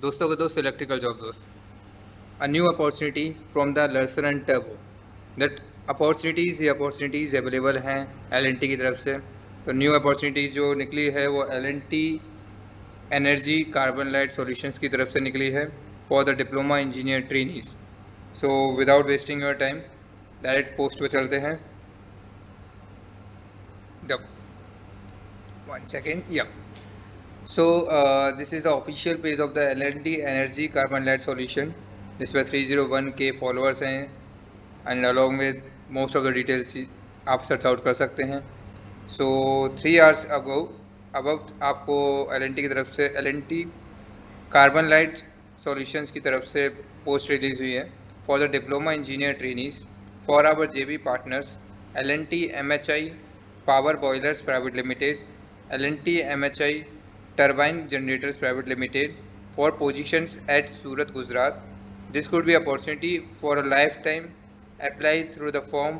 दोस्तों का दोस्त इलेक्ट्रिकल जॉब दोस्त, a new opportunity from the Larsen and Turbo. That opportunities available हैं एल की तरफ से। तो न्यू अपॉर्चुनिटी जो निकली है वो L energy carbon lite solutions की तरफ से निकली है for the diploma engineer trainees. So without wasting your time direct post पे चलते हैं। वन सेकेंड या So this is the official page of the L&T Energy Carbon Light Solution. जिस पर 301K फॉलोअर्स हैं and along with most of the details आप search out कर सकते हैं। सो 3 आवर्स अबव आपको L&T की तरफ से L&T कार्बन लाइट सॉल्यूशंस की तरफ से पोस्ट रिलीज हुई है for the diploma engineer trainees for our JV partners L&T MHI power boilers private limited, L&T MHI Turbine Generators Private Limited for positions at Surat, Gujarat. This could be opportunity for a lifetime. Apply through the form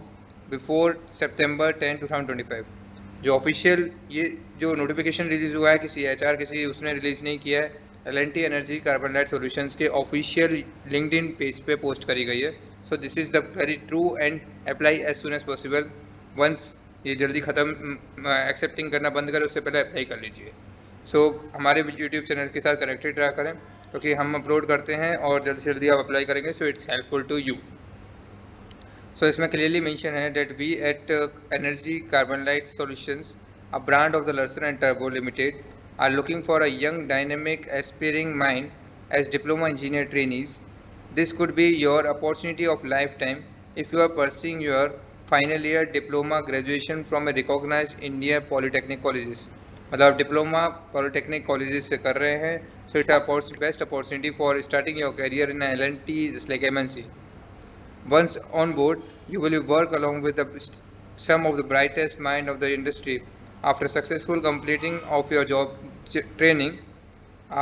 before September 10, 2025. जो official ये जो notification release हुआ है किसी HR किसी उसने release नहीं किया है, L&T energy carbon lite solutions के ऑफिशियल लिंक्डइन पेज पे पोस्ट करी गई है। So this is the very true and apply as soon as possible. Once ये जल्दी ख़त्म एक्सेप्टिंग करना बंद करें उससे पहले अप्लाई कर लीजिए। सो हमारे यूट्यूब चैनल के साथ कनेक्टेड रहा करें क्योंकि हम अपलोड करते हैं और जल्दी से जल्दी आप अप्लाई करेंगे। So it's helpful to you. So इसमें क्लियरली मेंशन है that we at energy carbon lite solutions a brand of the Larsen and टर्बो limited are looking for a young dynamic aspiring mind as diploma engineer trainees. This could be your opportunity of life time if you are pursuing your final year diploma graduation from a recognised India polytechnic colleges. मतलब diploma polytechnic colleges से कर रहे हैं। So it's best opportunity for starting your career in L&T just like MNC. Once on board, you will work along with some of the brightest mind of the industry. After successful completing of your job training,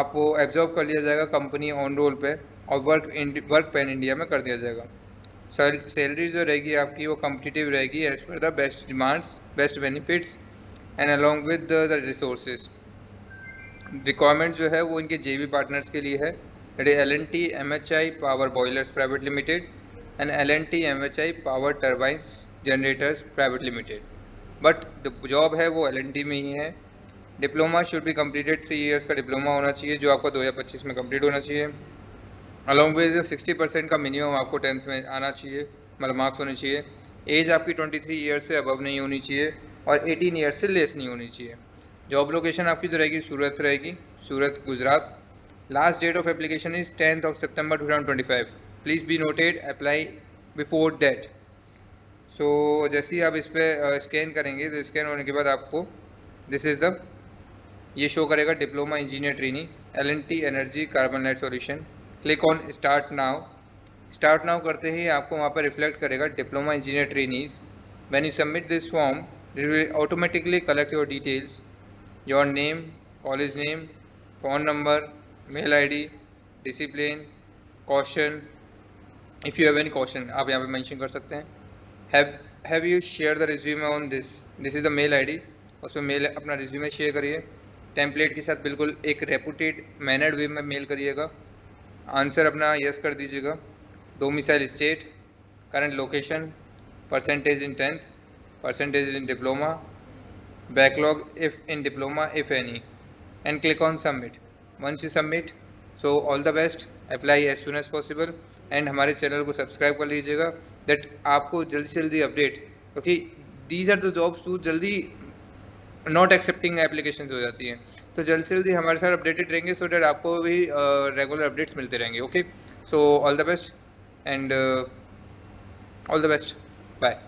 आपको absorb कर लिया जाएगा company on roll पे और work pan India में कर दिया जाएगा। सैलरी जो रहेगी आपकी वो कम्पिटिटिव रहेगी as per the best demands, best benefits and along with the resources. Requirement जो है वो इनके JV पार्टनर्स के लिए है, L&T MHI power boilers private limited and L&T MHI power turbines generators private limited. But job है वो L&T में ही है। Diploma should be completed 3 years का डिप्लोमा होना चाहिए जो आपका 2025 में कम्प्लीट होना चाहिए। अलॉन्ग विद 60% का मिनिमम आपको 10th में आना चाहिए, मतलब मार्क्स होने चाहिए। एज आपकी 23 ईयर्स से अबव नहीं होनी चाहिए और 18 ईयर्स से लेस नहीं होनी चाहिए। जॉब लोकेशन आपकी जो रहेगी Surat Gujarat. Last date of application is 10th of September 2025। Please be noted, apply before date. So जैसे ही आप इस पर स्कैन करेंगे तो स्कैन होने के बाद आपको दिस इज़ द ये शो करेगा diploma engineer trainee L&T energy carbon light solution. Click on start now करते ही आपको वहाँ पर रिफ्लेक्ट करेगा diploma engineer trainees. When you submit this form it will automatically collect your details, your name, college name, phone number, mail ID, discipline, caution. If you have any caution आप यहाँ पे mention कर सकते हैं। Have you shared the resume on this? This is the mail ID. उस पर mail अपना resume share करिए टेम्पलेट के साथ, बिल्कुल एक रेपुटेड मैनर्ड वे में मेल करिएगा। आंसर अपना यस कर दीजिएगा। Domicile state, current location, percentage in 10th, percentage in diploma, backlog if in diploma if any, and click on submit. Once you submit, so all the best, apply as soon as possible and हमारे channel को subscribe कर लीजिएगा that आपको जल्दी से जल्दी update, क्योंकि these are the jobs जो जल्दी नॉट एक्सेप्टिंग एप्लीकेशन हो जाती हैं, तो जल्दी से जल्दी हमारे साथ अपडेटेड रहेंगे सो डैट आपको भी रेगुलर अपडेट्स मिलते रहेंगे। Okay, so all the best and all the best, bye.